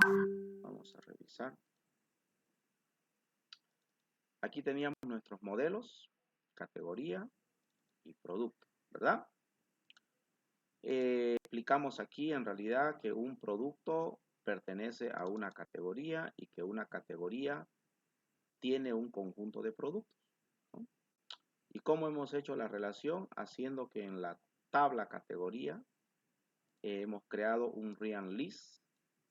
Vamos a revisar. Aquí teníamos nuestros modelos, categoría y producto, ¿verdad? Explicamos aquí en realidad que un producto pertenece a una categoría y que una categoría tiene un conjunto de productos, ¿no? ¿Y cómo hemos hecho la relación? Haciendo que en la tabla categoría hemos creado un real list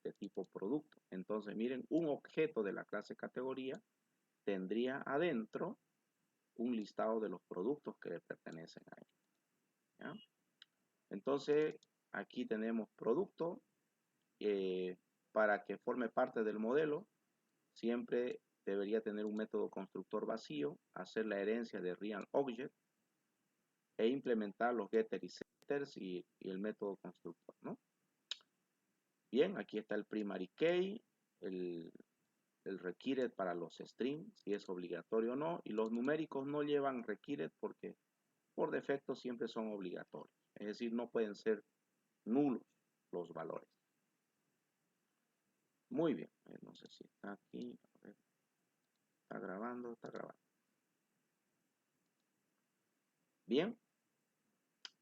de tipo producto. Entonces, miren, un objeto de la clase categoría tendría adentro un listado de los productos que le pertenecen a él, ¿ya? Entonces, aquí tenemos producto. Para que forme parte del modelo, siempre debería tener un método constructor vacío, hacer la herencia de real object e implementar los getters y setters y el método constructor, ¿no? Bien, aquí está el primary key, el required para los strings, si es obligatorio o no, y los numéricos no llevan required porque por defecto siempre son obligatorios, es decir, no pueden ser nulos los valores. Muy bien, no sé si está aquí, a ver, está grabando, está grabando. Bien,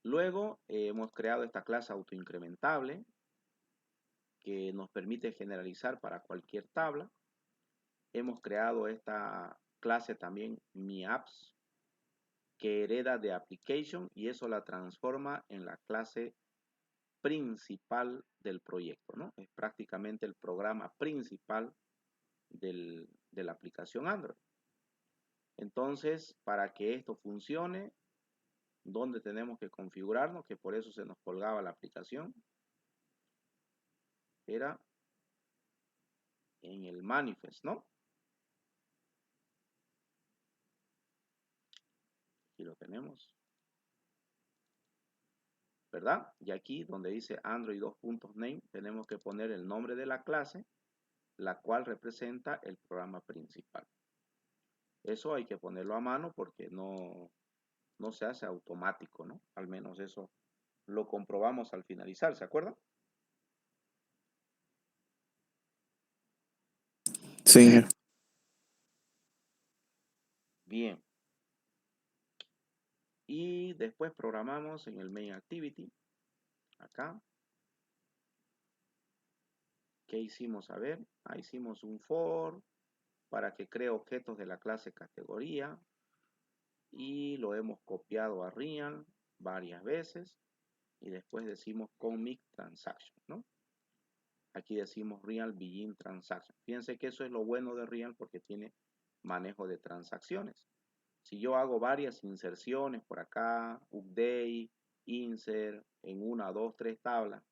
luego hemos creado esta clase autoincrementable que nos permite generalizar para cualquier tabla. Hemos creado esta clase también MiApps que hereda de application y eso la transforma en la clase principal del proyecto, ¿no? Es prácticamente el programa principal de la aplicación Android. Entonces, para que esto funcione, ¿dónde tenemos que configurarnos? Que por eso se nos colgaba la aplicación. Era en el manifest, ¿no? Aquí lo tenemos, ¿verdad? Y aquí donde dice Android 2.name tenemos que poner el nombre de la clase, la cual representa el programa principal. Eso hay que ponerlo a mano porque no se hace automático, ¿no? Al menos eso lo comprobamos al finalizar, ¿se acuerdan? Sí. Bien. Y después programamos en el main activity, acá. ¿Qué hicimos? A ver, hicimos un for para que cree objetos de la clase categoría y lo hemos copiado a real varias veces y después decimos commit transaction, ¿no? Aquí decimos real begin transaction. Fíjense que eso es lo bueno de real porque tiene manejo de transacciones. Si yo hago varias inserciones por acá, update, insert, en 1, 2, 3 tablas,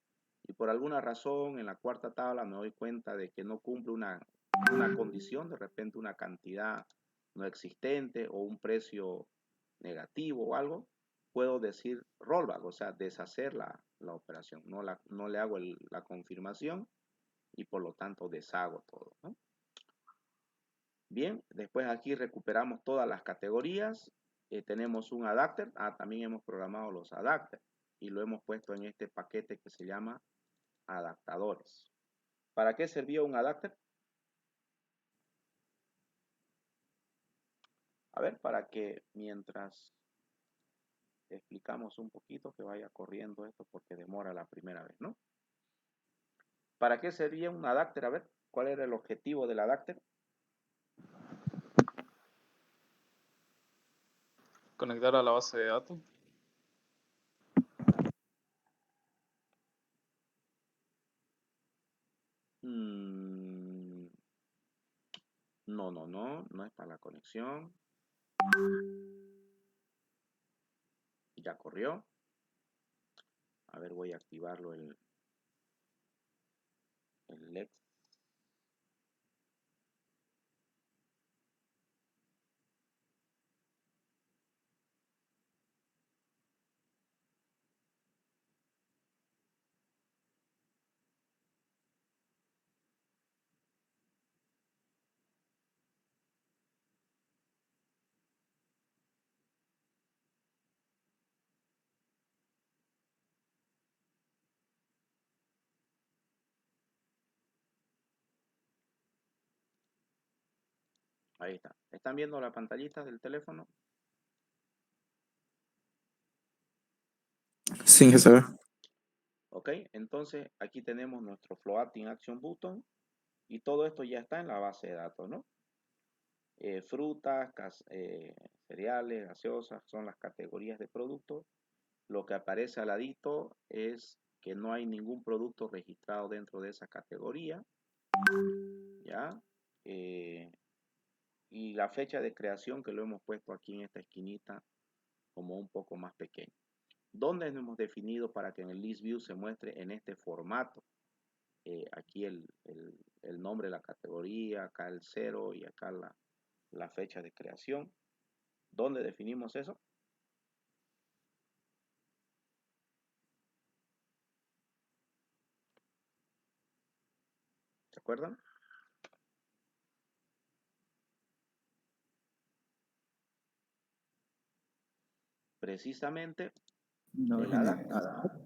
y por alguna razón en la cuarta tabla me doy cuenta de que no cumple una condición, de repente una cantidad no existente o un precio negativo o algo, puedo decir rollback, o sea, deshacer la operación. No le hago la confirmación y por lo tanto deshago todo, ¿no? Bien, después aquí recuperamos todas las categorías. Tenemos un adapter. También hemos programado los adapters y lo hemos puesto en este paquete que se llama adaptadores. ¿Para qué servía un adapter? A ver, para que mientras explicamos un poquito que vaya corriendo esto porque demora la primera vez, ¿no? ¿Para qué servía un adapter? A ver, ¿cuál era el objetivo del adapter? Conectar a la base de datos. No es para la conexión. Ya corrió. A ver, voy a activarlo el Lex. Ahí está. ¿Están viendo la pantallita del teléfono? Sin saber. Ok, entonces aquí tenemos nuestro Floating Action Button y todo esto ya está en la base de datos, ¿no? Frutas, cereales, gaseosas, son las categorías de productos. Lo que aparece al ladito es que no hay ningún producto registrado dentro de esa categoría, ¿ya? Y la fecha de creación que lo hemos puesto aquí en esta esquinita como un poco más pequeño. ¿Dónde hemos definido para que en el list view se muestre en este formato? Aquí el nombre de la categoría, acá el 0 y acá la fecha de creación. ¿Dónde definimos eso? ¿Se acuerdan? Precisamente No el viene adapter. nada.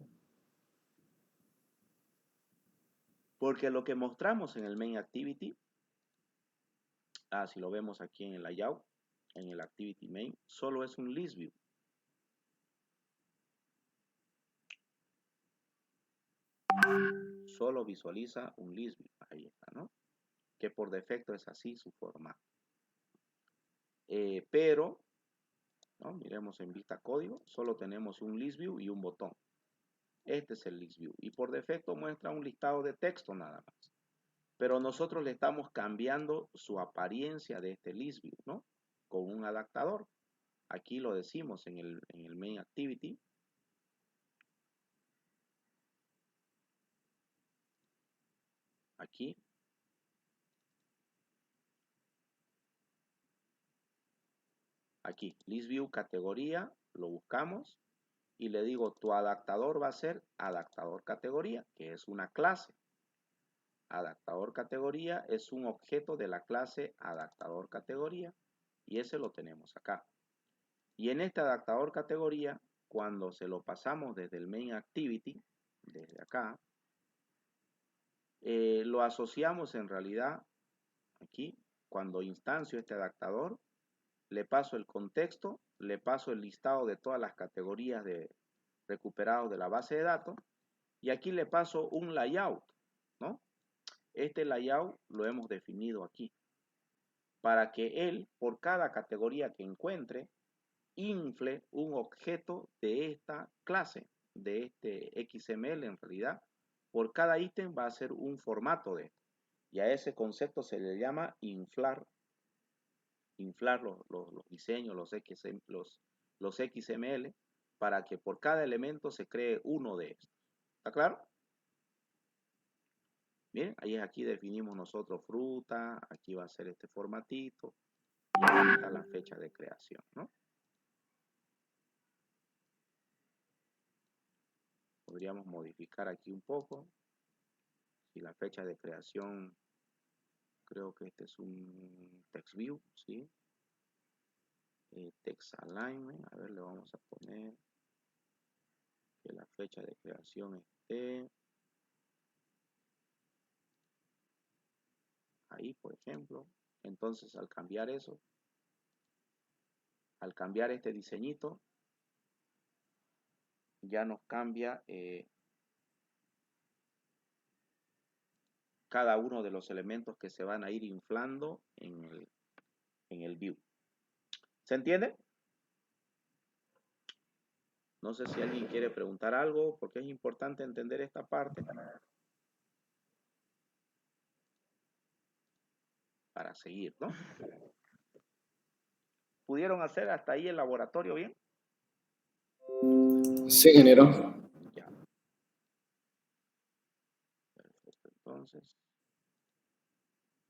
Porque lo que mostramos en el main activity, si lo vemos aquí en el layout, en el activity main, solo es un list view. Solo visualiza un list view. Ahí está, ¿no? Que por defecto es así su formato. Pero, ¿no? Miremos en vista código, solo tenemos un list view y un botón. Este es el list view. Y por defecto muestra un listado de texto nada más. Pero nosotros le estamos cambiando su apariencia de este list view, ¿no? Con un adaptador. Aquí lo decimos en el main activity. Aquí. Aquí, list view categoría, lo buscamos y le digo, tu adaptador va a ser adaptador categoría, que es una clase. Adaptador categoría es un objeto de la clase adaptador categoría y ese lo tenemos acá. Y en este adaptador categoría, cuando se lo pasamos desde el main activity, desde acá, lo asociamos en realidad aquí, cuando instancio este adaptador, le paso el contexto, le paso el listado de todas las categorías recuperados de la base de datos y aquí le paso un layout, ¿no? Este layout lo hemos definido aquí para que él, por cada categoría que encuentre, infle un objeto de esta clase, de este XML en realidad. Por cada ítem va a ser un formato de esto. Y a ese concepto se le llama inflar los diseños, los XML, para que por cada elemento se cree uno de estos. ¿Está claro? Bien, ahí aquí definimos nosotros fruta, aquí va a ser este formatito, y aquí está la fecha de creación, ¿no? Podríamos modificar aquí un poco. Si la fecha de creación, creo que este es un text view, ¿sí? Text alignment, a ver, le vamos a poner que la fecha de creación esté ahí, por ejemplo. Entonces, al cambiar eso, al cambiar este diseñito, ya nos cambia cada uno de los elementos que se van a ir inflando en el view. ¿Se entiende? No sé si alguien quiere preguntar algo, porque es importante entender esta parte para seguir, ¿no? ¿Pudieron hacer hasta ahí el laboratorio bien? Sí, ingeniero. Ya. Perfecto. Entonces,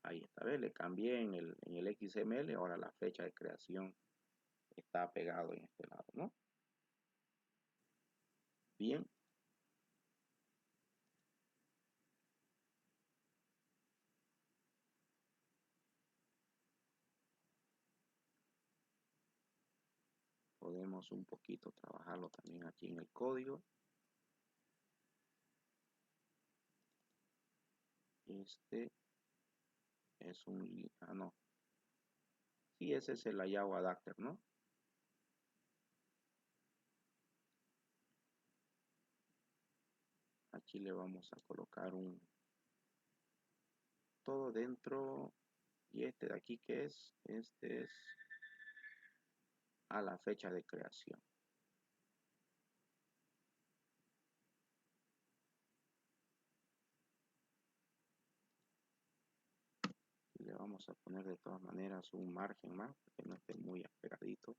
ahí está, ¿ves? Le cambié en el XML, ahora la fecha de creación está pegado en este lado, ¿no? Bien. Podemos un poquito trabajarlo también aquí en el código. Este es no. aquí, ese es el layout adapter, ¿no? Aquí le vamos a colocar todo dentro. Y este de aquí, ¿qué es? Este es a la fecha de creación. Y le vamos a poner de todas maneras un margen más, para que no esté muy apegadito.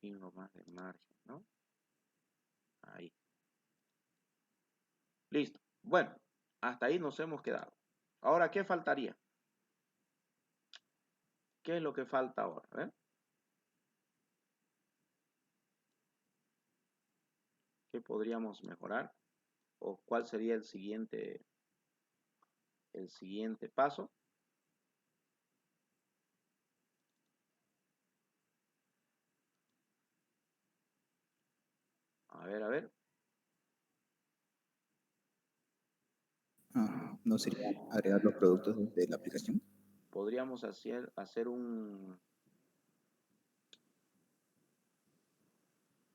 Y lo más de margen, ¿no? Ahí. Listo. Bueno, hasta ahí nos hemos quedado. Ahora, ¿qué faltaría? ¿Qué es lo que falta ahora? ¿Qué podríamos mejorar? ¿O cuál sería el siguiente paso? A ver. ¿No sería agregar los productos de la aplicación? Podríamos hacer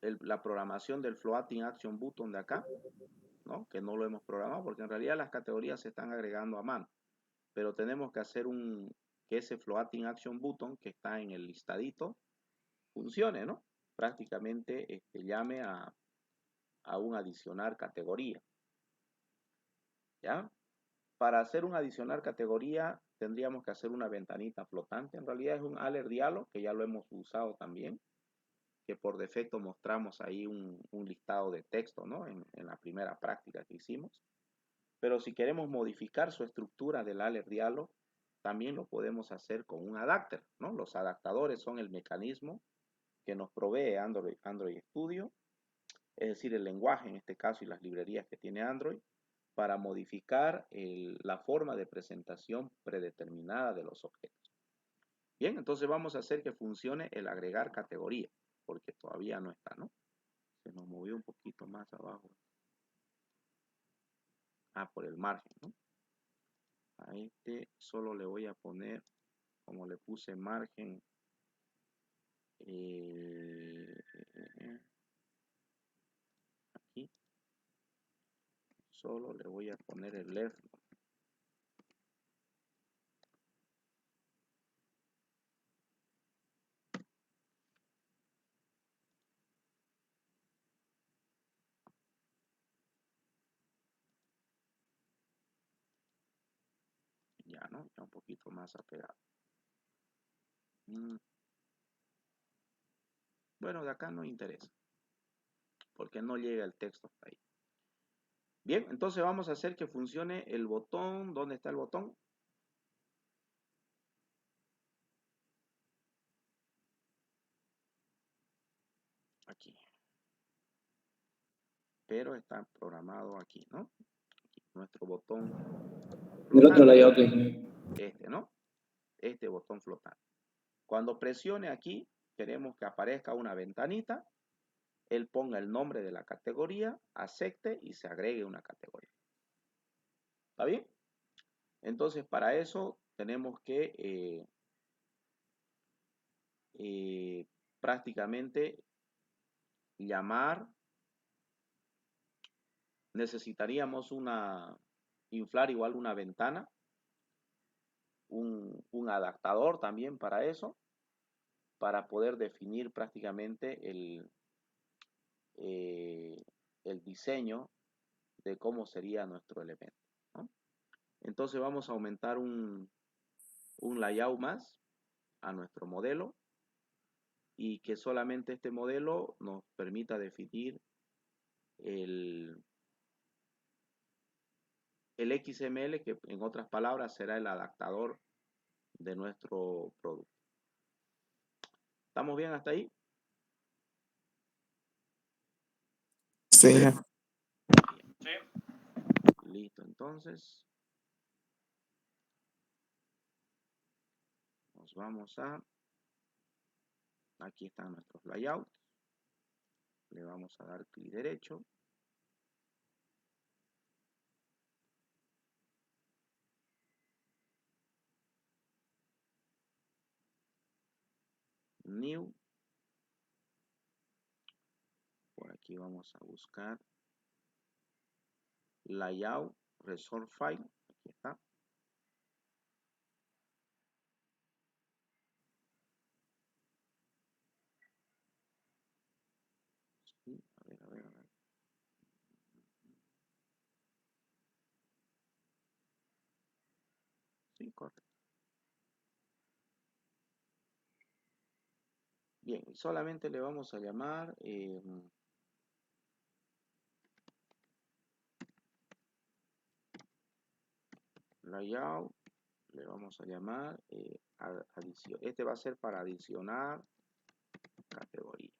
la programación del Floating Action Button de acá, ¿no? Que no lo hemos programado porque en realidad las categorías se están agregando a mano. Pero tenemos que hacer que ese Floating Action Button que está en el listadito funcione, ¿no? Prácticamente llame a un adicionar categoría. ¿Ya? Para hacer un adicionar categoría tendríamos que hacer una ventanita flotante. En realidad es un alert dialog que ya lo hemos usado también, que por defecto mostramos ahí un listado de texto, ¿no? En la primera práctica que hicimos. Pero si queremos modificar su estructura del alert dialog, también lo podemos hacer con un adapter, ¿no? Los adaptadores son el mecanismo que nos provee Android Studio, es decir, el lenguaje en este caso y las librerías que tiene Android, para modificar la forma de presentación predeterminada de los objetos. Bien, entonces vamos a hacer que funcione el agregar categoría, porque todavía no está, ¿no? Se nos movió un poquito más abajo. Por el margen, ¿no? A este solo le voy a poner, como le puse margen, aquí, solo le voy a poner el left. Ya, ¿no? Ya un poquito más apegado. Bueno, de acá no interesa, porque no llega el texto hasta ahí. Bien, entonces vamos a hacer que funcione el botón. ¿Dónde está el botón? Aquí. Pero está programado aquí, ¿no? Aquí, nuestro botón El otro flotante. layout. Este, ¿no? Este botón flotante. Cuando presione aquí, queremos que aparezca una ventanita. Él ponga el nombre de la categoría, acepte y se agregue una categoría. ¿Está bien? Entonces, para eso tenemos que prácticamente llamar. Necesitaríamos inflar igual una ventana, un adaptador también para eso, para poder definir prácticamente el diseño de cómo sería nuestro elemento, ¿no? Entonces vamos a aumentar un layout más a nuestro modelo y que solamente este modelo nos permita definir el XML, que en otras palabras será el adaptador de nuestro producto. ¿Estamos bien hasta ahí? Sí. Sí. entonces nos vamos a, aquí están nuestros layouts, le vamos a dar clic derecho, New, por aquí vamos a buscar Layout, Resource File, aquí está. Sí, a ver, a ver, a ver. Sí, correcto. Bien, solamente le vamos a llamar layout, le vamos a llamar adición. Este va a ser para adicionar categoría.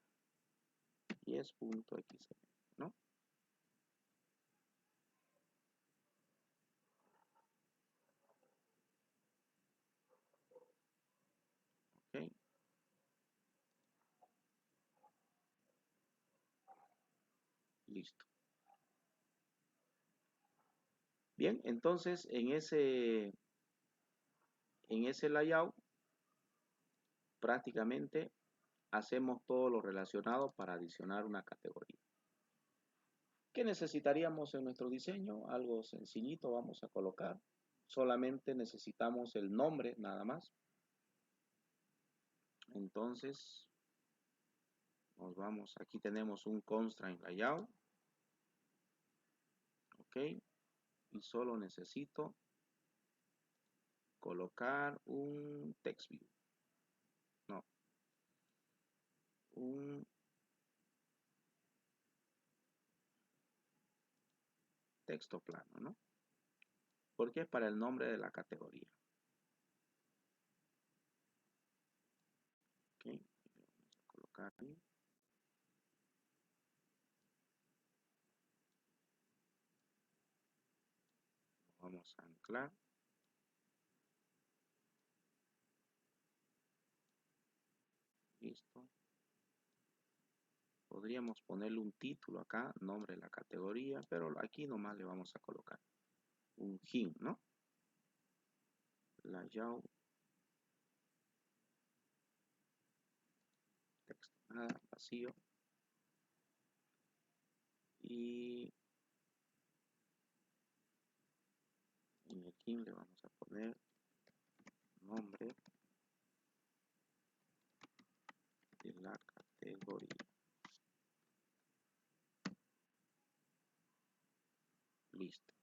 Y es .xml, ¿no? Ok. Listo. Bien, entonces en ese layout prácticamente hacemos todo lo relacionado para adicionar una categoría. ¿Qué necesitaríamos en nuestro diseño? Algo sencillito vamos a colocar. Solamente necesitamos el nombre nada más. Entonces nos vamos, aquí tenemos un constraint layout. Ok. Y solo necesito colocar un text view. No. Un texto plano, ¿no? Porque es para el nombre de la categoría. Ok. Vamos a colocar aquí. Vamos a anclar. Listo. Podríamos ponerle un título acá, nombre de la categoría, pero aquí nomás le vamos a colocar un hint, ¿no? Layout. Texto, nada, vacío. Y en el hint le vamos a poner nombre de la categoría. Listo.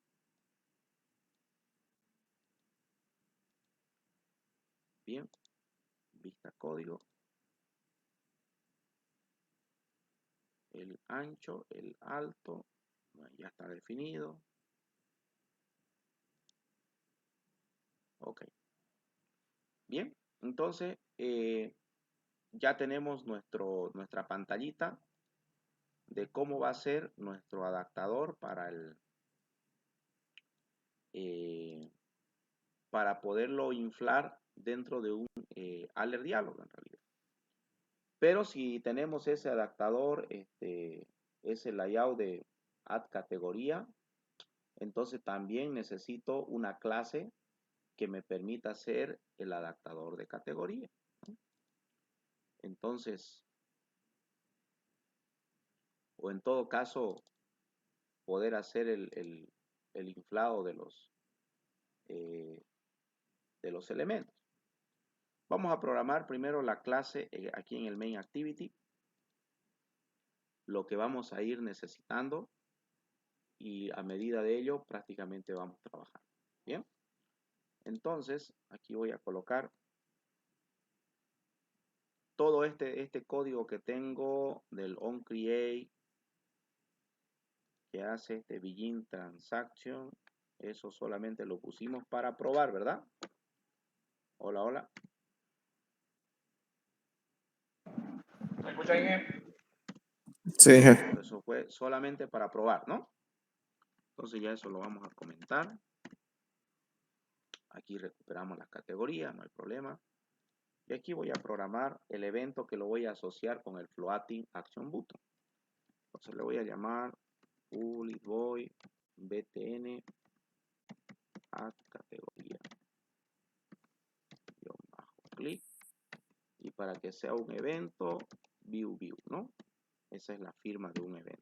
Bien. Vista código. El ancho, el alto, ya está definido. Ok. Bien, entonces ya tenemos nuestra pantallita de cómo va a ser nuestro adaptador para poderlo inflar dentro de un alert dialog en realidad. Pero si tenemos ese adaptador, ese layout de add categoría, entonces también necesito una clase que me permita hacer el adaptador de categoría. Entonces, o en todo caso, poder hacer el inflado de los elementos. Vamos a programar primero la clase aquí en el main activity, lo que vamos a ir necesitando y a medida de ello prácticamente vamos a trabajar. Bien, entonces aquí voy a colocar todo este código que tengo del onCreate que hace este begin transaction. Eso solamente lo pusimos para probar, ¿verdad? Hola, hola. ¿Me escuchan bien? Sí, Eso fue solamente para probar, ¿no? Entonces ya eso lo vamos a comentar. Aquí recuperamos las categorías, no hay problema. Y aquí voy a programar el evento que lo voy a asociar con el Floating Action Button. Entonces le voy a llamar public void btn add categoría clic, y para que sea un evento view, ¿no? Esa es la firma de un evento.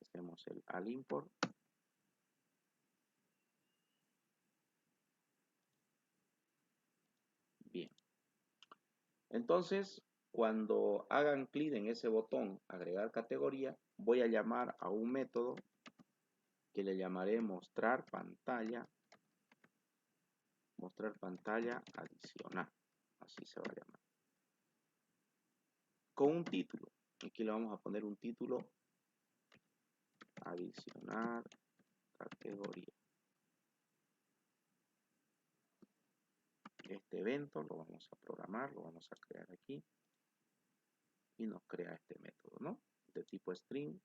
Hacemos el al import. Bien. Entonces, cuando hagan clic en ese botón agregar categoría, voy a llamar a un método que le llamaré mostrar pantalla adicional. Así se va a llamar. Con un título. Aquí le vamos a poner un título adicionar categoría. Este evento lo vamos a programar, lo vamos a crear aquí y nos crea este método, ¿no? De tipo string,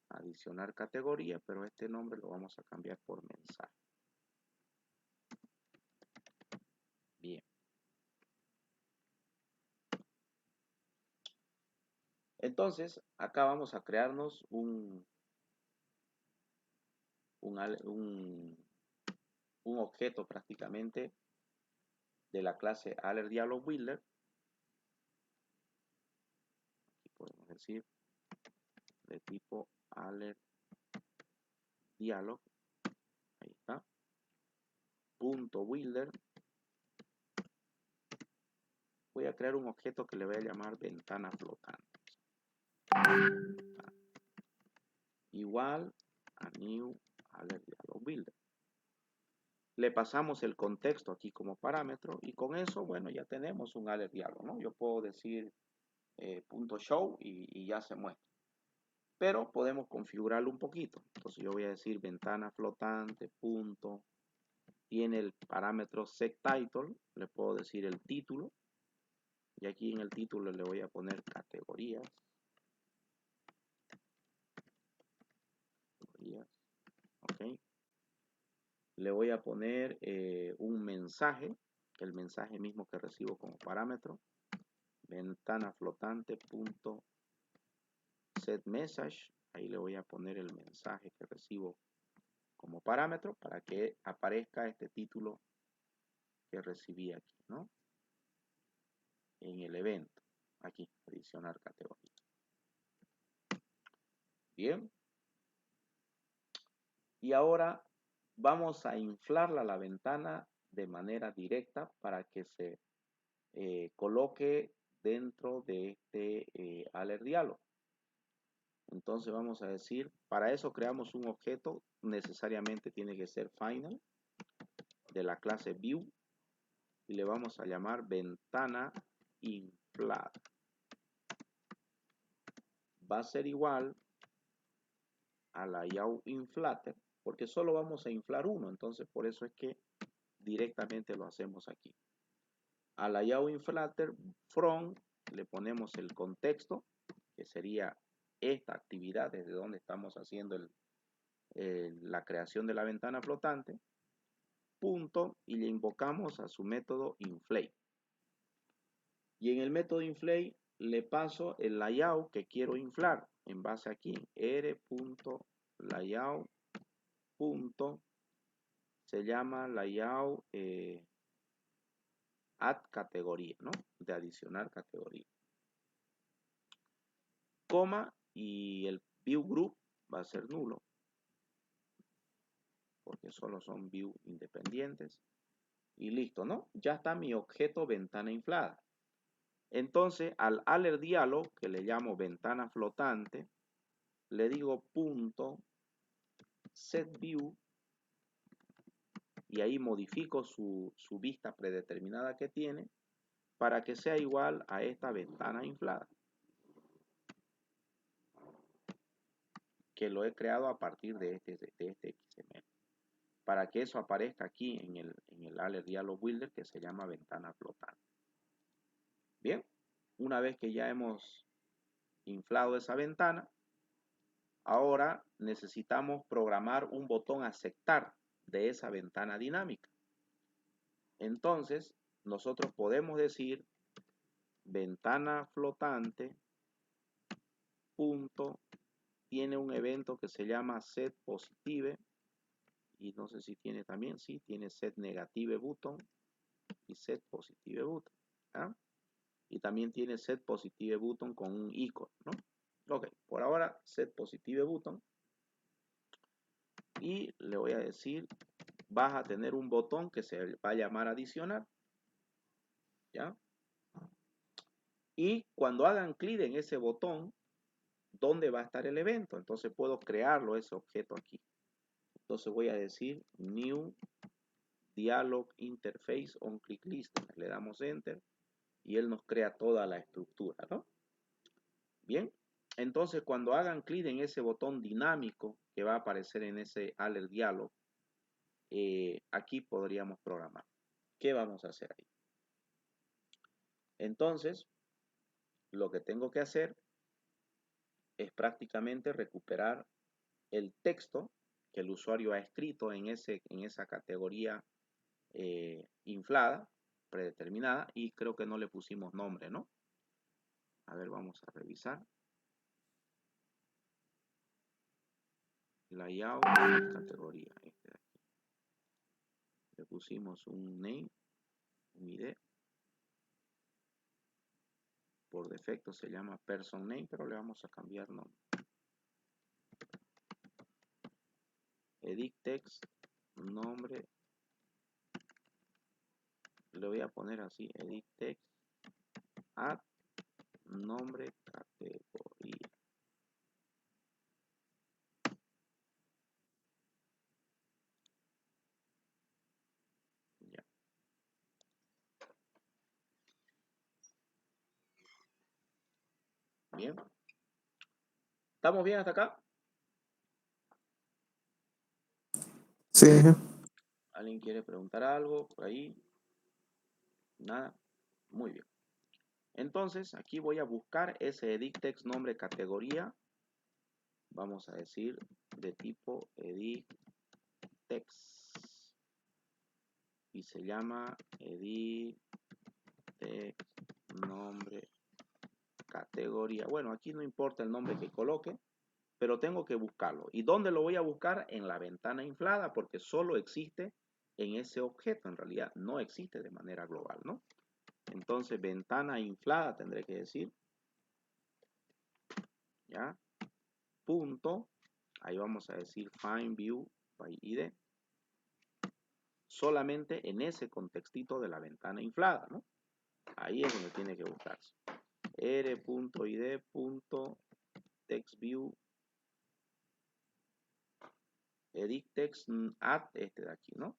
adicionar categoría, pero este nombre lo vamos a cambiar por mensaje. Bien. Entonces, acá vamos a crearnos un objeto prácticamente de la clase AlertDialogBuilder. Aquí podemos decir de tipo AlertDialog. Ahí está. Punto builder. Voy a crear un objeto que le voy a llamar ventana flotante. Igual a new AlertDialogBuilder. Le pasamos el contexto aquí como parámetro y con eso, bueno, ya tenemos un AlertDialog, ¿no? Yo puedo decir .show y ya se muestra. Pero podemos configurarlo un poquito. Entonces yo voy a decir ventana flotante, punto. Tiene el parámetro setTitle, le puedo decir el título. Y aquí en el título le voy a poner categorías. Ok. Le voy a poner un mensaje, el mensaje mismo que recibo como parámetro. Ventana flotante, punto setMessage. Ahí le voy a poner el mensaje que recibo como parámetro para que aparezca este título que recibí aquí, ¿no? En el evento. Aquí, adicionar categoría. Bien. Y ahora vamos a inflarla la ventana de manera directa para que se coloque dentro de este AlertDialog. Entonces vamos a decir, para eso creamos un objeto, necesariamente tiene que ser final, de la clase view, y le vamos a llamar ventana inflada. Va a ser igual a layout inflater, porque solo vamos a inflar uno, entonces por eso es que directamente lo hacemos aquí. A layout inflater from le ponemos el contexto, que sería esta actividad desde donde estamos haciendo la creación de la ventana flotante, punto, y le invocamos a su método inflate. Y en el método inflate le paso el layout que quiero inflar en base aquí, r.layout. Se llama layout add categoría, ¿no? De adicionar categoría. Coma, y el view group va a ser nulo, porque solo son view independientes. Y listo, ¿no? Ya está mi objeto ventana inflada. Entonces, al AlertDialog, que le llamo ventana flotante, le digo punto setView, y ahí modifico su vista predeterminada que tiene para que sea igual a esta ventana inflada, que lo he creado a partir de este XML, para que eso aparezca aquí en el AlertDialogBuilder, que se llama ventana flotante. Bien, una vez que ya hemos inflado esa ventana, Ahora necesitamos programar un botón aceptar de esa ventana dinámica. Entonces, nosotros podemos decir ventana flotante punto tiene un evento que se llama set positive y no sé si tiene también, sí, tiene set negative button y set positive button, ¿ah? Y también tiene set positive button con un icono, ¿no? Ok, por ahora set positive button y le voy a decir vas a tener un botón que se va a llamar adicionar, ¿ya? Y cuando hagan clic en ese botón, ¿dónde va a estar el evento? Entonces puedo crearlo ese objeto aquí. Entonces voy a decir new dialog interface on click list. Le damos enter y él nos crea toda la estructura, ¿no? Bien, entonces cuando hagan clic en ese botón dinámico que va a aparecer en ese alert dialog, aquí podríamos programar. ¿Qué vamos a hacer ahí? Entonces, lo que tengo que hacer es prácticamente recuperar el texto que el usuario ha escrito en esa categoría inflada, predeterminada, y creo que no le pusimos nombre, ¿no? A ver, vamos a revisar. Layout, categoría. Este de aquí. Le pusimos un name, un ID. Por defecto se llama person name, pero le vamos a cambiar nombre. Edit text, nombre. Le voy a poner así, edit text, add, nombre, categoría. Ya. Bien. ¿Estamos bien hasta acá? Sí. ¿Alguien quiere preguntar algo por ahí? Nada. Muy bien. Entonces, aquí voy a buscar ese edit text nombre categoría. Vamos a decir de tipo edit text. Y se llama edit text nombre categoría. Bueno, aquí no importa el nombre que coloque, pero tengo que buscarlo. ¿Y dónde lo voy a buscar? En la ventana inflada, porque solo existe en ese objeto. En realidad no existe de manera global, ¿no? Entonces, ventana inflada tendré que decir. ¿Ya? Punto. Ahí vamos a decir find view by ID. Solamente en ese contextito de la ventana inflada, ¿no? Ahí es donde tiene que buscarse. r.id.textView edit text add este de aquí, ¿no?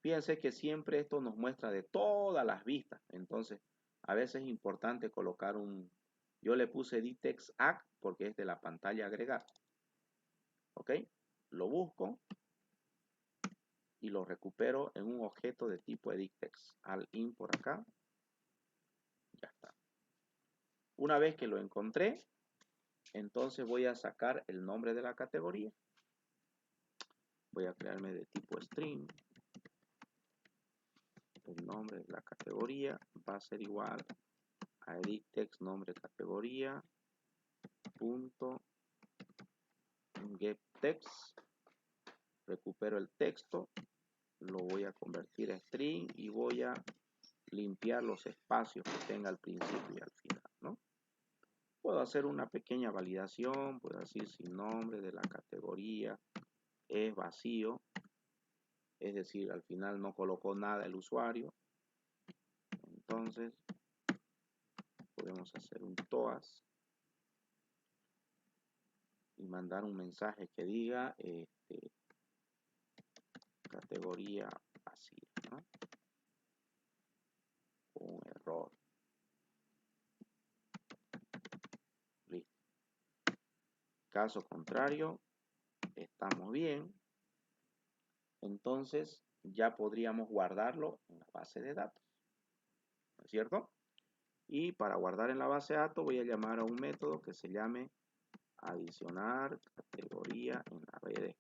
Fíjense que siempre esto nos muestra de todas las vistas. Entonces, a veces es importante colocar un... Yo le puse edit text add porque es de la pantalla agregar. ¿Ok? Lo busco y lo recupero en un objeto de tipo edit text. Al in por acá. Ya está. Una vez que lo encontré, entonces voy a sacar el nombre de la categoría. Voy a crearme de tipo string. El nombre de la categoría va a ser igual a edit text nombre categoría punto get text. Recupero el texto, lo voy a convertir a string y voy a limpiar los espacios que tenga al principio y al final, ¿no? Puedo hacer una pequeña validación, puedo decir si el nombre de la categoría es vacío, es decir, al final no colocó nada el usuario. Entonces, podemos hacer un TOAS y mandar un mensaje que diga categoría vacía, ¿no? Un error. Listo. Caso contrario, estamos bien. Entonces, ya podríamos guardarlo en la base de datos. ¿No es cierto? Y para guardar en la base de datos voy a llamar a un método que se llame adicionar categoría en la BD.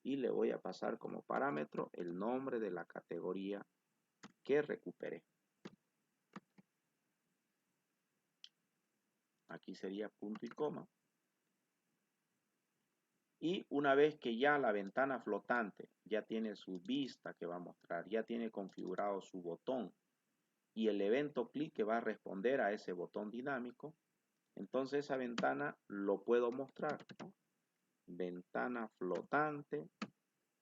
Y le voy a pasar como parámetro el nombre de la categoría que recuperé. Aquí sería punto y coma. Y una vez que ya la ventana flotante ya tiene su vista que va a mostrar, ya tiene configurado su botón y el evento clic que va a responder a ese botón dinámico, entonces esa ventana lo puedo mostrar, ¿no? Ventana flotante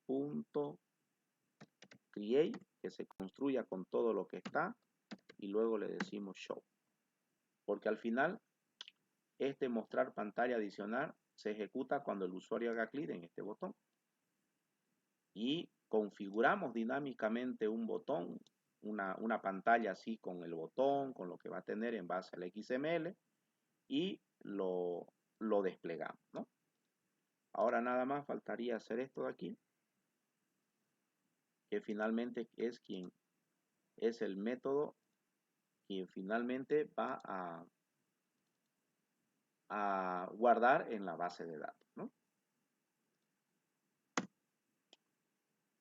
punto create, que se construya con todo lo que está, y luego le decimos show. Porque al final, este mostrar pantalla adicional se ejecuta cuando el usuario haga clic en este botón. Y configuramos dinámicamente un botón, una pantalla así con el botón, con lo que va a tener en base al XML, y lo desplegamos, ¿no? Ahora nada más faltaría hacer esto de aquí, que finalmente es el método quien finalmente va a guardar en la base de datos, ¿no?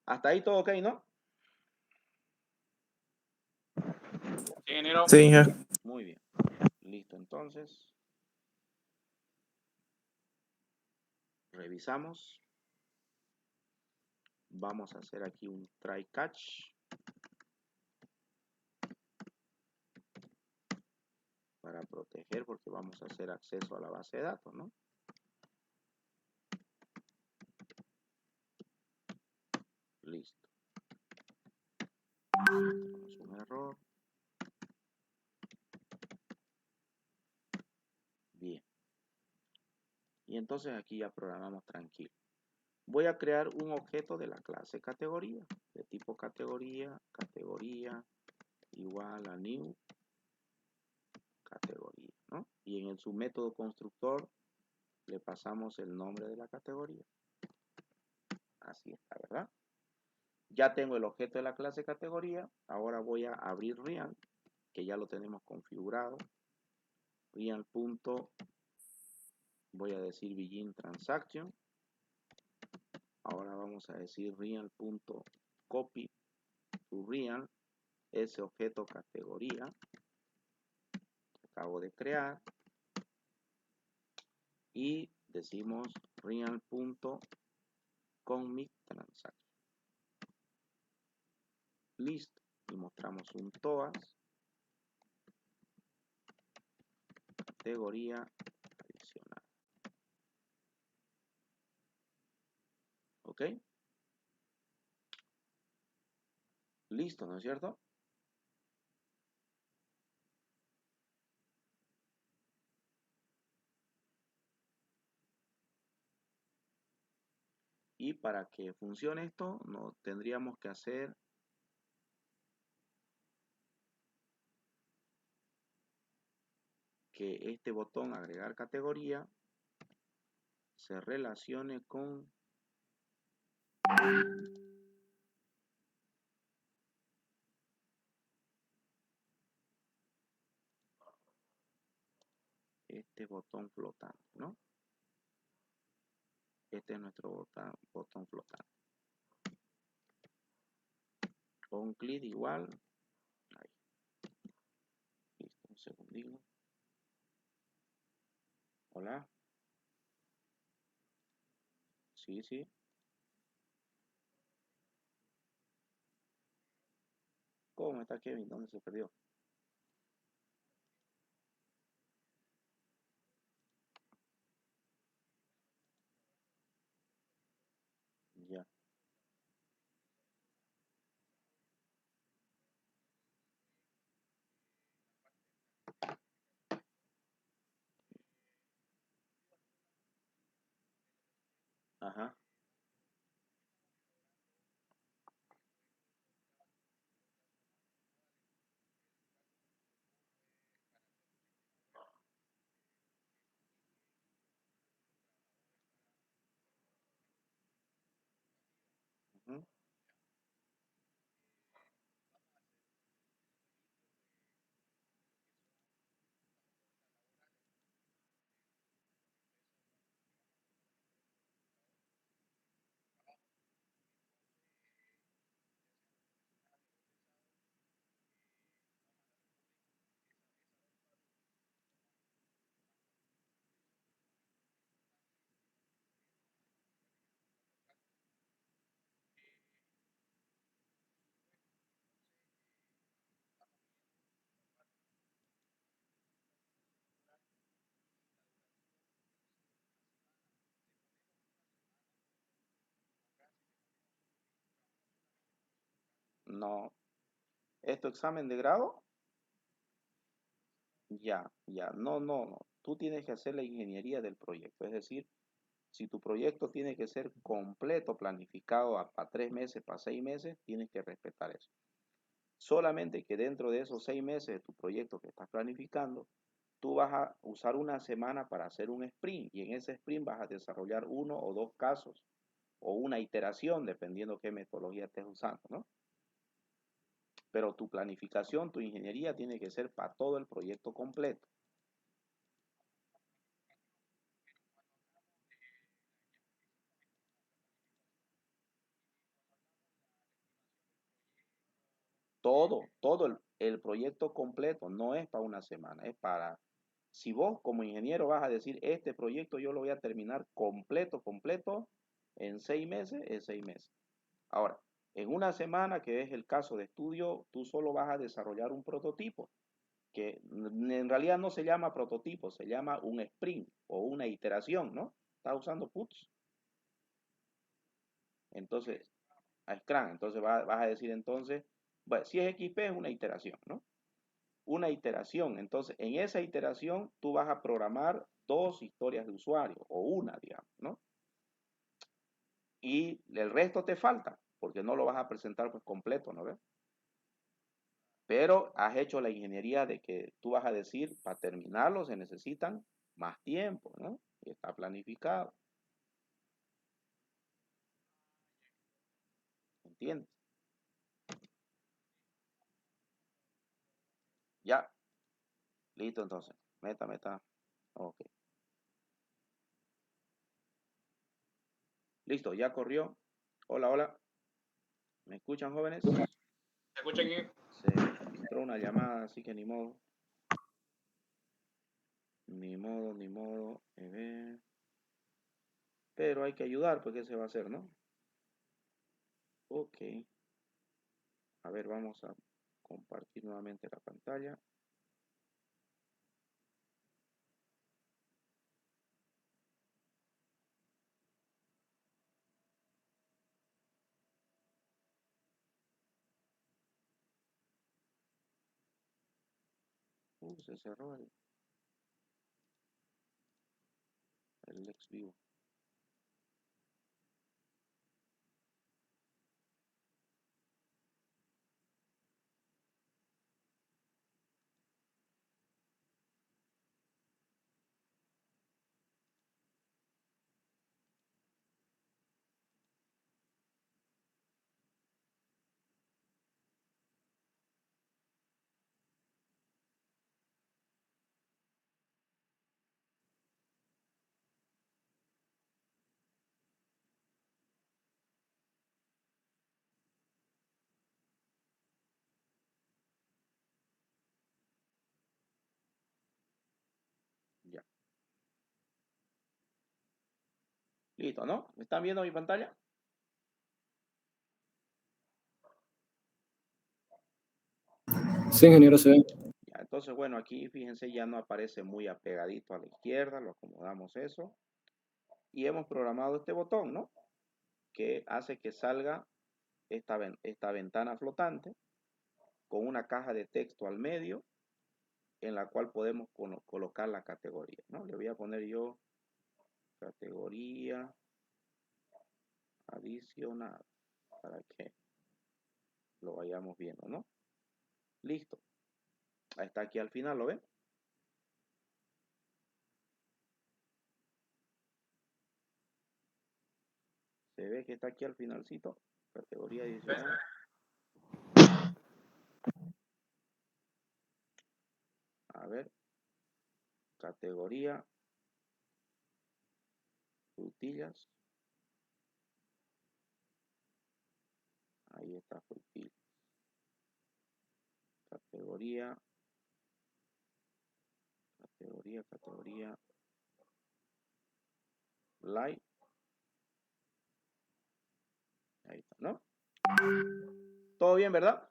Hasta ahí todo ok, ¿no? Sí, ingeniero. Sí, ya. Muy bien. Listo, entonces. Revisamos. Vamos a hacer aquí un try catch. Para proteger, porque vamos a hacer acceso a la base de datos, ¿no? Listo. Tenemos un error. Bien. Y entonces aquí ya programamos tranquilo. Voy a crear un objeto de la clase categoría, de tipo categoría, categoría igual a new categoría, ¿no? Y en su método constructor le pasamos el nombre de la categoría. Así está, ¿verdad? Ya tengo el objeto de la clase categoría. Ahora voy a abrir Real, que ya lo tenemos configurado. Real. Voy a decir begin transaction. Ahora vamos a decir real.copy to real, ese objeto categoría que acabo de crear. Y decimos real.commit transaction. Listo. Y mostramos un TOAS. Categoría adicional. ¿Ok? Listo, ¿no es cierto? Y para que funcione esto, no tendríamos que hacer que este botón agregar categoría se relacione con este botón flotante, ¿no? Este es nuestro botón flotante. On clic igual. Ahí. Listo, un segundito. Hola. Sí, sí. ¿Cómo está Kevin? ¿Dónde se perdió? Ya. Ajá. Uh-huh. No. ¿Es tu examen de grado? Ya. No. Tú tienes que hacer la ingeniería del proyecto. Es decir, si tu proyecto tiene que ser completo, planificado para 3 meses, para 6 meses, tienes que respetar eso. Solamente que dentro de esos 6 meses de tu proyecto que estás planificando, tú vas a usar una semana para hacer un sprint y en ese sprint vas a desarrollar 1 o 2 casos o una iteración, dependiendo qué metodología estés usando, ¿no? Pero tu planificación, tu ingeniería tiene que ser para todo el proyecto completo. Todo el proyecto completo no es para una semana, es para, si vos como ingeniero vas a decir, este proyecto yo lo voy a terminar completo en 6 meses, es 6 meses. Ahora, en una semana, que es el caso de estudio, tú solo vas a desarrollar un prototipo, que en realidad no se llama prototipo, se llama un sprint o una iteración, ¿no? Estás usando PUTS. Entonces, a Scrum, entonces vas a decir entonces, bueno, si es XP es una iteración, ¿no? Una iteración, entonces en esa iteración tú vas a programar 2 historias de usuario o una, digamos, ¿no? Y el resto te falta, porque no lo vas a presentar pues completo, ¿no ves? Pero has hecho la ingeniería de que tú vas a decir, para terminarlo se necesitan más tiempo, ¿no? Y está planificado. ¿Entiendes? Ya, listo entonces. Meta. Ok. Listo, ya corrió. Hola. ¿Me escuchan, jóvenes? ¿Se escucha aquí? Se entró una llamada, así que ni modo. Ni modo. Pero hay que ayudar, pues, ¿qué se va a hacer, no? Ok. A ver, vamos a compartir nuevamente la pantalla. Se cerró el Lex Vivo. Ya. Listo, ¿no? ¿Me están viendo mi pantalla? Listo, ¿no? ¿Me están viendo mi pantalla? Sí, ingeniero, se ve. Ya, entonces, bueno, aquí fíjense, ya no aparece muy apegadito a la izquierda, lo acomodamos eso. Y hemos programado este botón, ¿no? Que hace que salga esta ventana flotante con una caja de texto al medio en la cual podemos colocar la categoría, ¿no? Le voy a poner yo categoría adicional para que lo vayamos viendo, ¿no? Listo. Ahí está aquí al final, ¿lo ven? Se ve que está aquí al finalcito. Categoría adicional. A ver. Categoría. Frutillas. Ahí está frutillas. Categoría. Light. Ahí está, ¿no? ¿Todo bien, verdad?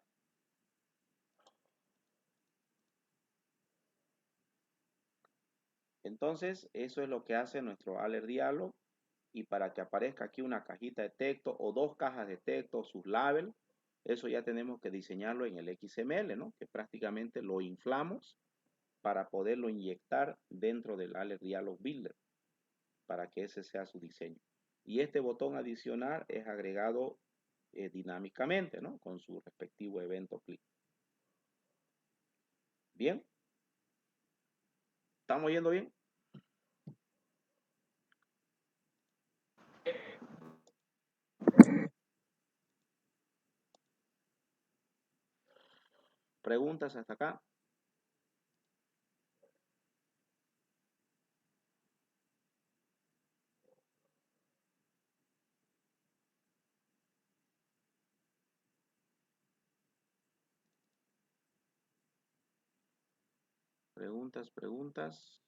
Entonces, eso es lo que hace nuestro Alert Dialog. Y para que aparezca aquí una cajita de texto o 2 cajas de texto, sus labels, Eso ya tenemos que diseñarlo en el XML, ¿no? Que prácticamente lo inflamos para poderlo inyectar dentro del Alert Dialog Builder, para que ese sea su diseño. Y este botón adicional es agregado dinámicamente, ¿no? Con su respectivo evento click. ¿Bien? ¿Estamos yendo bien? ¿Preguntas hasta acá? Preguntas.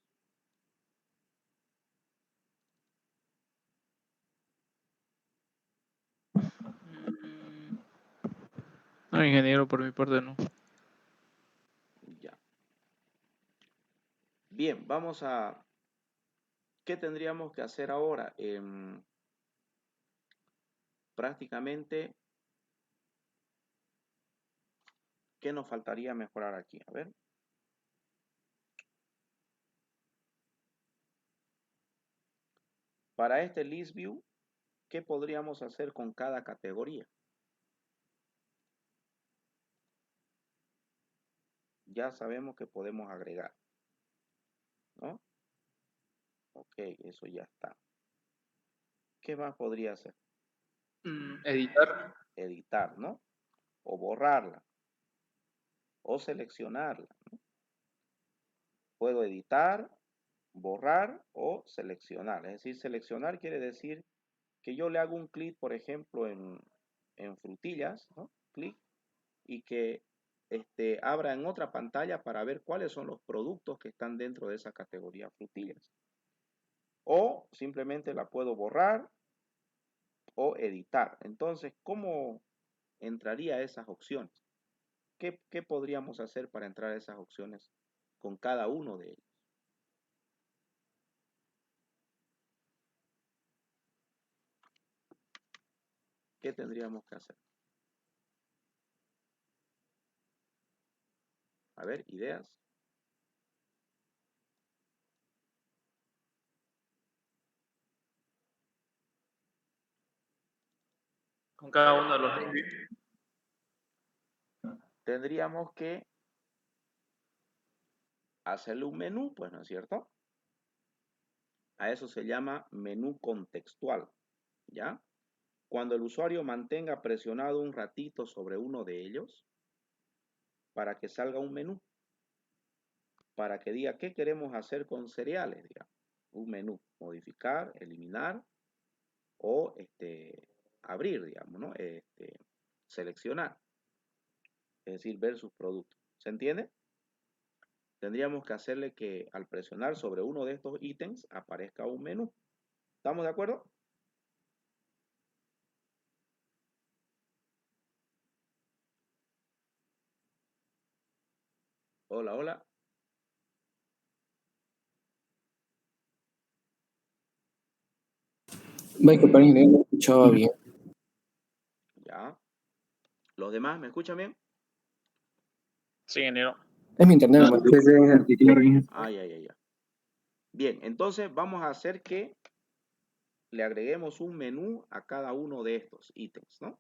No, ingeniero, por mi parte no. Ya. Bien, vamos a... ¿Qué tendríamos que hacer ahora? Prácticamente, ¿qué nos faltaría mejorar aquí? A ver. Para este list view, ¿qué podríamos hacer con cada categoría? Ya sabemos que podemos agregar, ¿no? Ok, eso ya está. ¿Qué más podría hacer? Editar. Editar, ¿no? O borrarla. O seleccionarla, ¿no? Puedo editar, borrar o seleccionar. Es decir, seleccionar quiere decir que yo le hago un clic, por ejemplo, en frutillas, ¿no? Clic, y que abra en otra pantalla para ver cuáles son los productos que están dentro de esa categoría frutillas. O simplemente la puedo borrar o editar. Entonces, ¿cómo entraría a esas opciones? ¿Qué podríamos hacer para entrar a esas opciones con cada uno de ellos? ¿Qué tendríamos que hacer? A ver, ideas. Con cada uno de los links. Tendríamos que hacerle un menú, pues, ¿no es cierto? A eso se llama menú contextual, ¿ya? Cuando el usuario mantenga presionado un ratito sobre uno de ellos, para que salga un menú, para que diga qué queremos hacer con cereales, digamos. Un menú, modificar, eliminar o abrir, digamos, ¿no? Seleccionar, es decir, ver sus productos. ¿Se entiende? Tendríamos que hacerle que al presionar sobre uno de estos ítems aparezca un menú. ¿Estamos de acuerdo? Hola, hola. Disculpa, ingeniero, no escuchaba bien. Ya. ¿Los demás me escuchan bien? Sí, ingeniero. Es mi internet, nomás. Ay, ay, ay, ay. Bien, entonces vamos a hacer que le agreguemos un menú a cada uno de estos ítems, ¿no?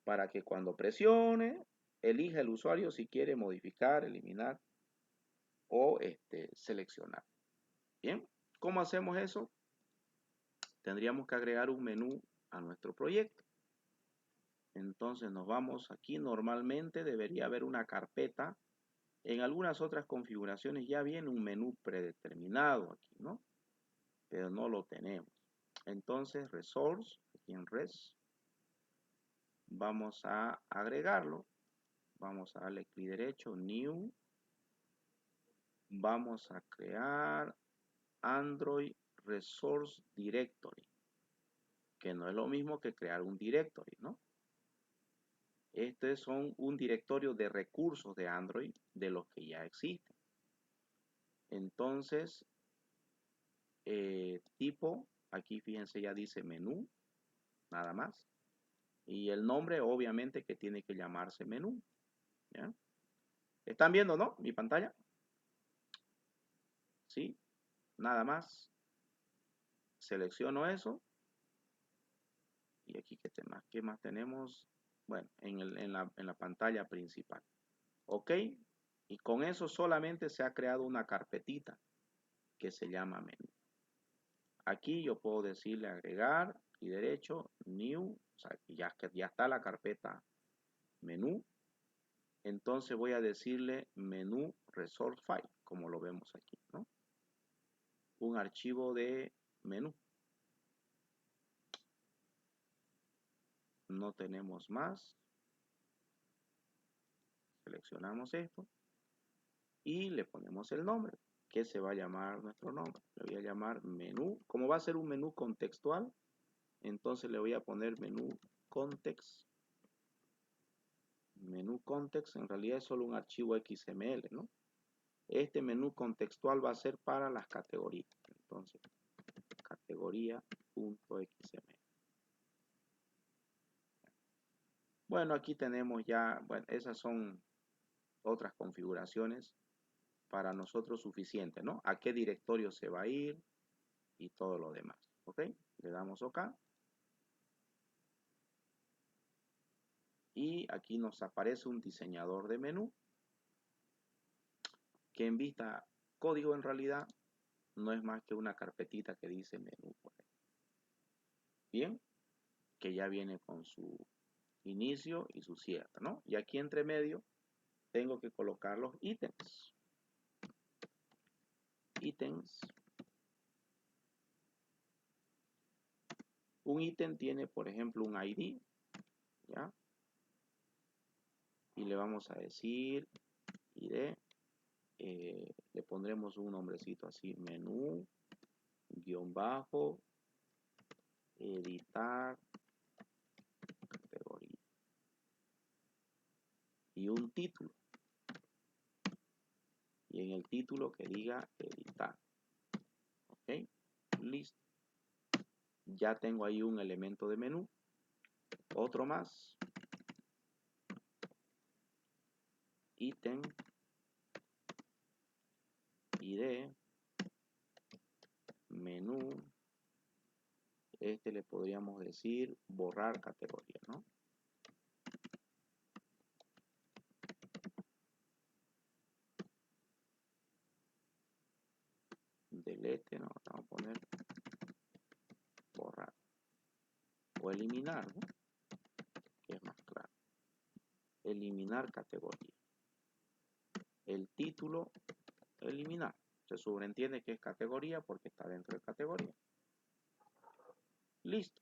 Para que cuando presione, elija el usuario si quiere modificar, eliminar o seleccionar. Bien, ¿cómo hacemos eso? Tendríamos que agregar un menú a nuestro proyecto. Entonces nos vamos aquí, normalmente debería haber una carpeta. En algunas otras configuraciones ya viene un menú predeterminado aquí, ¿no? Pero no lo tenemos. Entonces, Resource, aquí en Res, vamos a agregarlo. Vamos a darle clic derecho, New. Vamos a crear Android Resource Directory, que no es lo mismo que crear un directory, ¿no? Estos son un directorio de recursos de Android de los que ya existen. Entonces, tipo, aquí fíjense ya dice menú, nada más. Y el nombre obviamente que tiene que llamarse menú. ¿Ya? ¿Están viendo, no? Mi pantalla. ¿Sí? Nada más. Selecciono eso. Y aquí, ¿qué más tenemos? Bueno, en la pantalla principal. ¿Ok? Y con eso solamente se ha creado una carpetita que se llama menú. Aquí yo puedo decirle agregar y derecho, new, o sea, ya está la carpeta menú. Entonces voy a decirle menú resource file, como lo vemos aquí, ¿no? Un archivo de menú. No tenemos más. Seleccionamos esto y le ponemos el nombre, que se va a llamar nuestro nombre. Le voy a llamar menú. Como va a ser un menú contextual, entonces le voy a poner menú context. Menú context en realidad es solo un archivo XML, ¿no? Este menú contextual va a ser para las categorías. Entonces, categoría.xml. Bueno, aquí tenemos ya, bueno, esas son otras configuraciones para nosotros suficientes, ¿no? A qué directorio se va a ir y todo lo demás, ¿ok? Le damos OK. Y aquí nos aparece un diseñador de menú que en vista código en realidad no es más que una carpetita que dice menú. Bien, que ya viene con su inicio y su cierre, ¿no? Y aquí entre medio tengo que colocar los ítems. Ítems. Un ítem tiene, por ejemplo, un ID, ¿ya? Y le vamos a decir ID, le pondremos un nombrecito así, menú, guión bajo, editar, categoría. Y un título. Y en el título que diga editar. ¿Ok? Listo. Ya tengo ahí un elemento de menú. Otro más. Ítem. ID. Menú. Este le podríamos decir borrar categoría, ¿no? Delete, no, vamos a poner borrar. O eliminar, ¿no? Que es más claro. Eliminar categoría. El título, eliminar. Se sobreentiende que es categoría porque está dentro de categoría. Listo.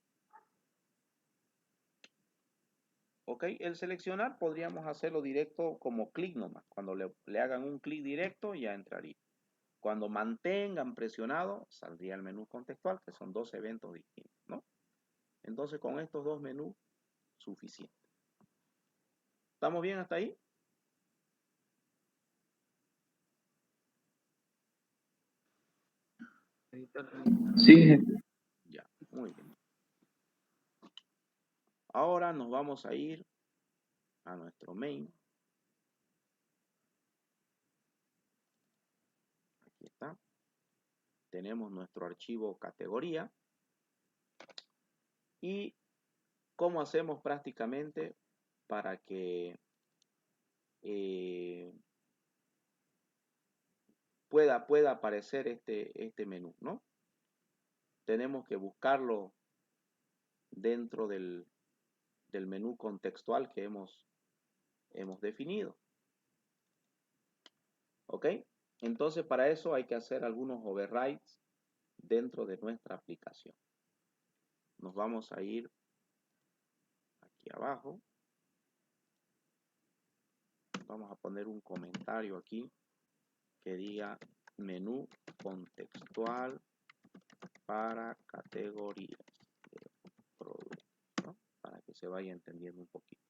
Ok, el seleccionar podríamos hacerlo directo como clic nomás. Cuando le hagan un clic directo ya entraría. Cuando mantengan presionado saldría el menú contextual, que son dos eventos distintos, ¿no? Entonces con estos dos menús, suficiente. ¿Estamos bien hasta ahí? Sí, Ya, muy bien. Ahora nos vamos a ir a nuestro main. Aquí está. Tenemos nuestro archivo categoría. Y cómo hacemos prácticamente para que pueda aparecer este menú, ¿no? Tenemos que buscarlo dentro del menú contextual que hemos definido. ¿Ok? Entonces para eso hay que hacer algunos overrides dentro de nuestra aplicación. Nos vamos a ir aquí abajo. Vamos a poner un comentario aquí que diga menú contextual para categorías de productos, ¿no? Para que se vaya entendiendo un poquito.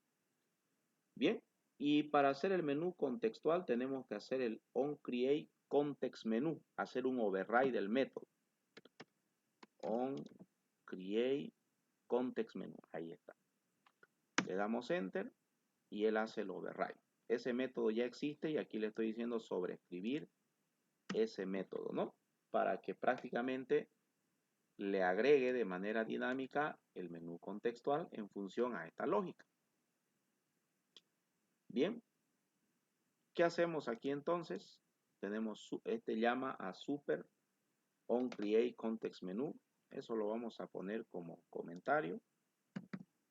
Bien, y para hacer el menú contextual tenemos que hacer el onCreateContextMenu, hacer un override del método. onCreateContextMenu, ahí está. Le damos Enter y él hace el override. Ese método ya existe y aquí le estoy diciendo sobreescribir ese método, ¿no? Para que prácticamente le agregue de manera dinámica el menú contextual en función a esta lógica. Bien, ¿qué hacemos aquí entonces? Tenemos, este llama a super on create context menu. Eso lo vamos a poner como comentario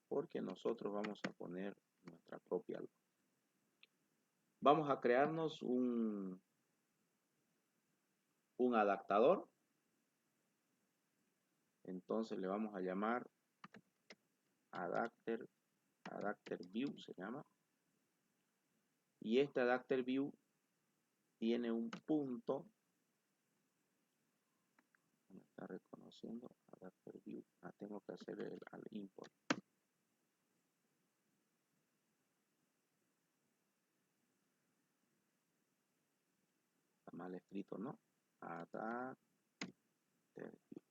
porque nosotros vamos a poner nuestra propia lógica. Vamos a crearnos un adaptador. Entonces le vamos a llamar adapter view se llama. Y este adapter view tiene un punto. Me está reconociendo adapter view. Tengo que hacer al import. Está mal escrito, ¿no? Adapter view.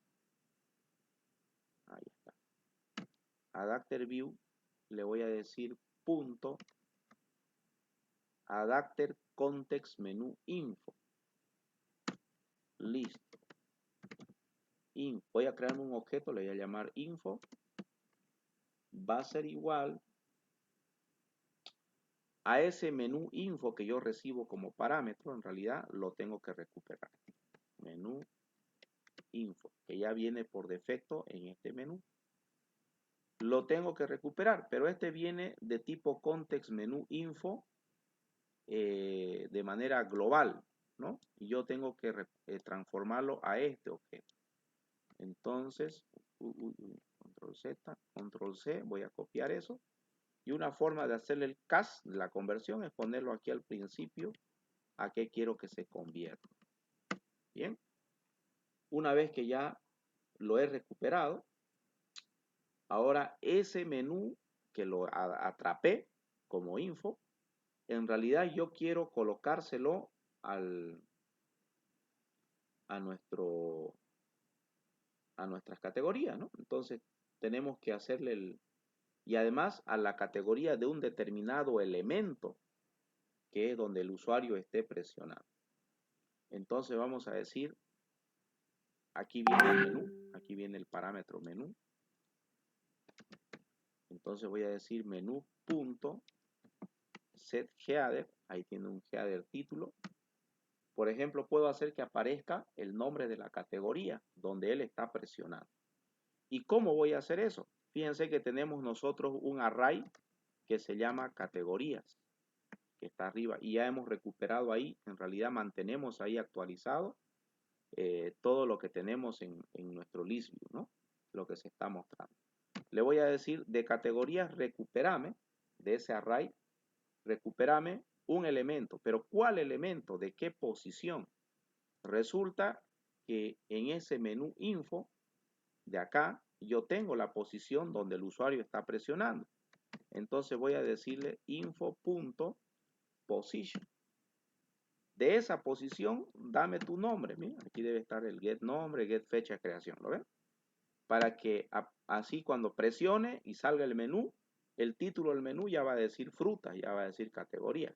Ahí está. Adapter view le voy a decir punto adapter context menu info. Listo. Voy a crear un objeto, le voy a llamar info. Va a ser igual a ese menú info que yo recibo como parámetro. En realidad lo tengo que recuperar. Menú info, que ya viene por defecto en este menú. Lo tengo que recuperar, pero este viene de tipo context menú info de manera global, ¿no? Y yo tengo que transformarlo a este objeto. Entonces, control Z, control C, voy a copiar eso. Y una forma de hacerle el cast, la conversión, es ponerlo aquí al principio a qué quiero que se convierta. Bien. Una vez que ya lo he recuperado, ahora ese menú que lo atrapé como info, en realidad yo quiero colocárselo a nuestras categorías, ¿no? Entonces tenemos que hacerle y además a la categoría de un determinado elemento que es donde el usuario esté presionando. Entonces vamos a decir, aquí viene el menú, aquí viene el parámetro menú. Entonces voy a decir menú.setHeader, ahí tiene un header título. Por ejemplo, puedo hacer que aparezca el nombre de la categoría donde él está presionando. ¿Y cómo voy a hacer eso? Fíjense que tenemos nosotros un array que se llama categorías, que está arriba, y ya hemos recuperado ahí, en realidad mantenemos ahí actualizado todo lo que tenemos en nuestro list view, ¿no? Lo que se está mostrando. Le voy a decir de categorías recuperame, de ese array, recuperame un elemento. ¿Pero cuál elemento? ¿De qué posición? Resulta que en ese menú info de acá yo tengo la posición donde el usuario está presionando. Entonces voy a decirle info.position. De esa posición, dame tu nombre. Mira, aquí debe estar el get nombre, get fecha de creación. ¿Lo ven? Para que así cuando presione y salga el menú, el título del menú ya va a decir frutas, ya va a decir categoría.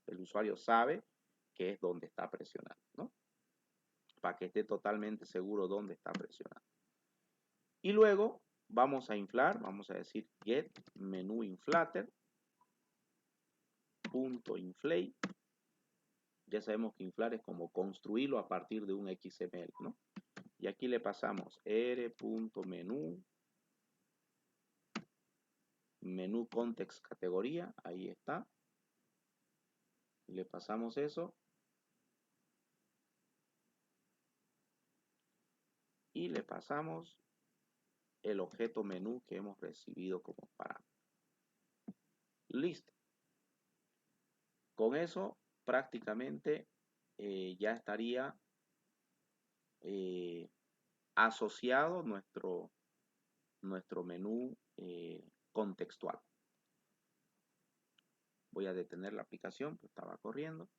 El usuario sabe que es donde está presionando, ¿no? Para que esté totalmente seguro dónde está presionando. Y luego vamos a inflar, vamos a decir get menú inflater punto inflate. Ya sabemos que inflar es como construirlo a partir de un XML, ¿no? Y aquí le pasamos r.menú menú context categoría, ahí está. Le pasamos eso. Y le pasamos el objeto menú que hemos recibido como parámetro. Listo. Con eso prácticamente ya estaría asociado nuestro menú contextual. Voy a detener la aplicación, que estaba corriendo.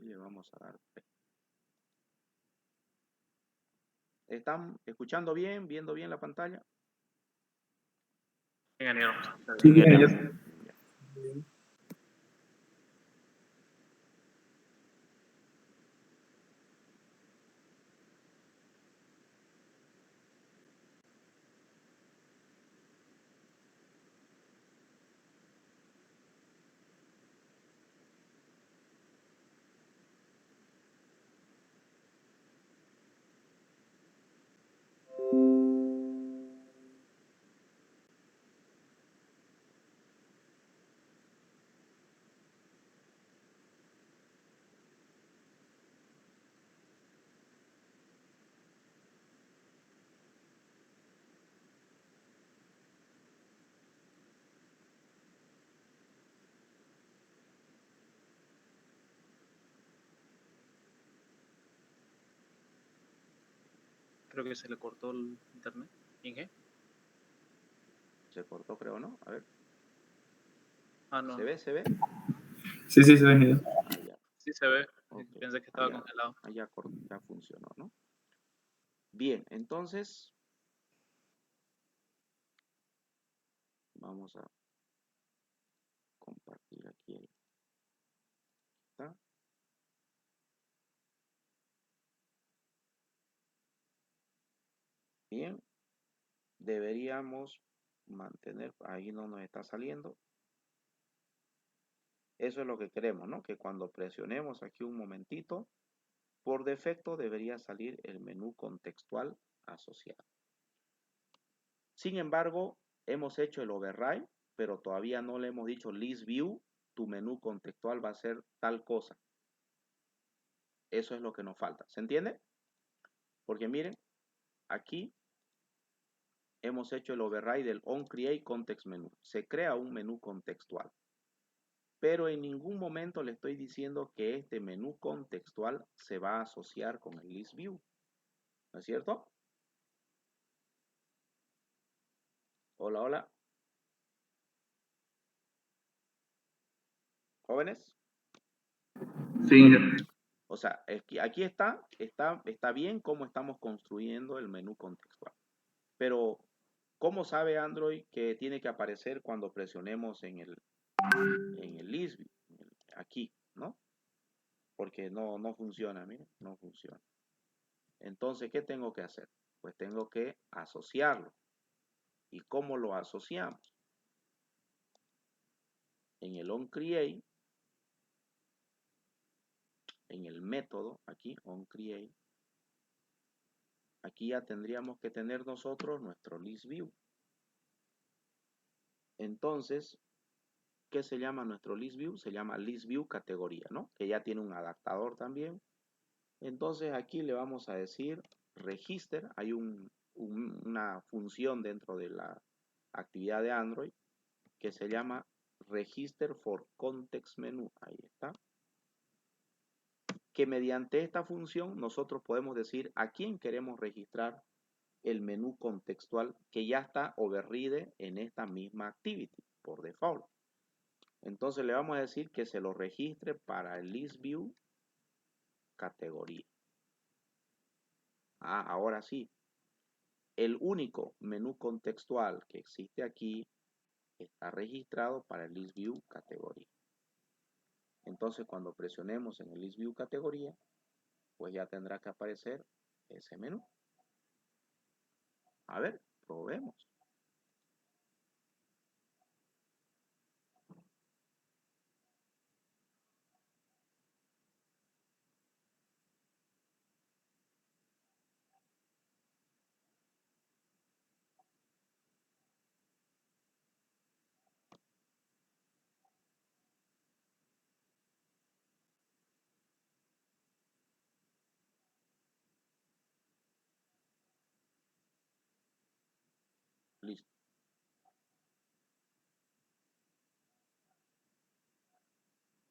Y le vamos a dar play. ¿Están escuchando bien, viendo bien la pantalla? Ingeniero. Sí, ingeniero. Ya. Creo que se le cortó el internet. ¿Inge? Se cortó, creo, ¿no? A ver. Ah, no. ¿Se ve? ¿Se ve? Sí, sí, sí, ingeniero. Ah, ya. Sí se ve. Ok. Pensé que estaba Ah, ya. congelado. Ah, ya funcionó, ¿no? Bien, entonces vamos a compartir aquí. ¿Está? Bien, deberíamos mantener, ahí no nos está saliendo. Eso es lo que queremos, ¿no? Que cuando presionemos aquí un momentito, por defecto debería salir el menú contextual asociado. Sin embargo, hemos hecho el override, pero todavía no le hemos dicho list view, tu menú contextual va a ser tal cosa. Eso es lo que nos falta. ¿Se entiende? Porque miren, aquí hemos hecho el override del onCreate context menu. Se crea un menú contextual. Pero en ningún momento le estoy diciendo que este menú contextual se va a asociar con el list view. ¿No es cierto? Hola, hola. ¿Jóvenes? Sí, ingeniero. O sea, aquí está bien cómo estamos construyendo el menú contextual. Pero, ¿cómo sabe Android que tiene que aparecer cuando presionemos en el list view? Aquí, ¿no? Porque no funciona, miren, no funciona. Entonces, ¿qué tengo que hacer? Pues tengo que asociarlo. ¿Y cómo lo asociamos? En el onCreate, en el método, aquí, onCreate, aquí ya tendríamos que tener nosotros nuestro list view. Entonces, ¿qué se llama nuestro list view? Se llama list view categoría, ¿no? Que ya tiene un adaptador también. Entonces aquí le vamos a decir register. Hay una función dentro de la actividad de Android que se llama register for context menu. Ahí está. Que mediante esta función nosotros podemos decir a quién queremos registrar el menú contextual que ya está override en esta misma activity por default. Entonces le vamos a decir que se lo registre para el list view categoría. Ah, ahora sí. El único menú contextual que existe aquí está registrado para el list view categoría. Entonces cuando presionemos en el list view categoría, pues ya tendrá que aparecer ese menú. A ver, probemos. Listo.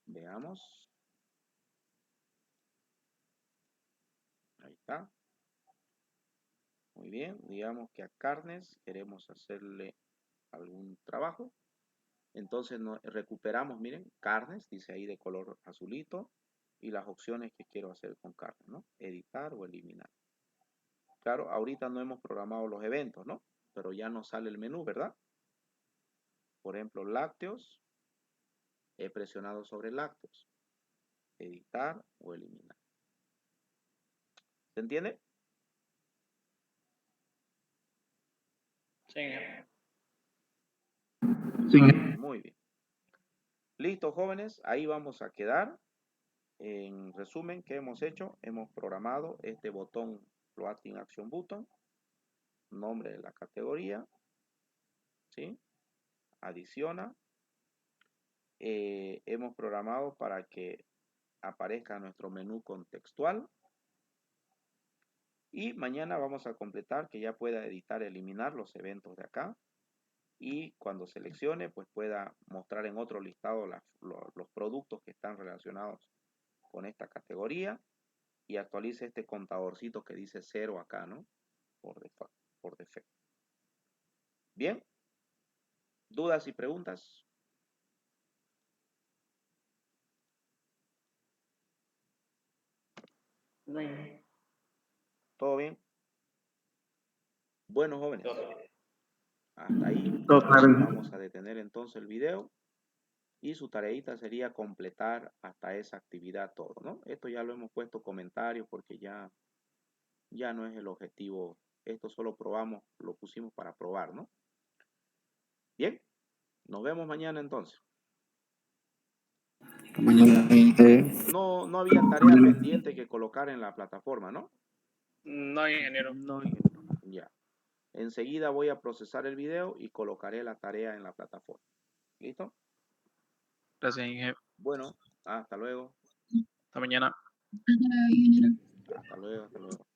Veamos. Ahí está. Muy bien. Digamos que a Carnes queremos hacerle algún trabajo. Entonces recuperamos, miren, carnes, dice ahí de color azulito, y las opciones que quiero hacer con carne, ¿no? Editar o eliminar. Claro, ahorita no hemos programado los eventos, ¿no? Pero ya nos sale el menú, ¿verdad? Por ejemplo, lácteos. He presionado sobre lácteos. Editar o eliminar. ¿Se entiende? Sí. Sí. Muy bien. Listo, jóvenes. Ahí vamos a quedar. En resumen, ¿qué hemos hecho? Hemos programado este botón Floating Action Button. Nombre de la categoría. ¿Sí? Adiciona. Hemos programado para que aparezca nuestro menú contextual. Y mañana vamos a completar que ya pueda editar, eliminar los eventos de acá. Y cuando seleccione, pues pueda mostrar en otro listado los productos que están relacionados con esta categoría. Y actualice este contadorcito que dice 0 acá, ¿no? Por defecto. Bien. ¿Dudas y preguntas? ¿Todo bien? Bueno, jóvenes. Hasta ahí Todo claro. vamos a detener entonces el video. Y su tareita sería completar hasta esa actividad todo, ¿no? Esto ya lo hemos puesto comentarios porque ya no es el objetivo. Esto solo probamos, lo pusimos para probar, ¿no? Bien, nos vemos mañana entonces. Mañana. No había tarea pendiente que colocar en la plataforma, ¿no? No, ingeniero. No, ya. Enseguida voy a procesar el video y colocaré la tarea en la plataforma. ¿Listo? Gracias, ingeniero. Bueno, hasta luego. Hasta mañana. Hasta luego, hasta luego.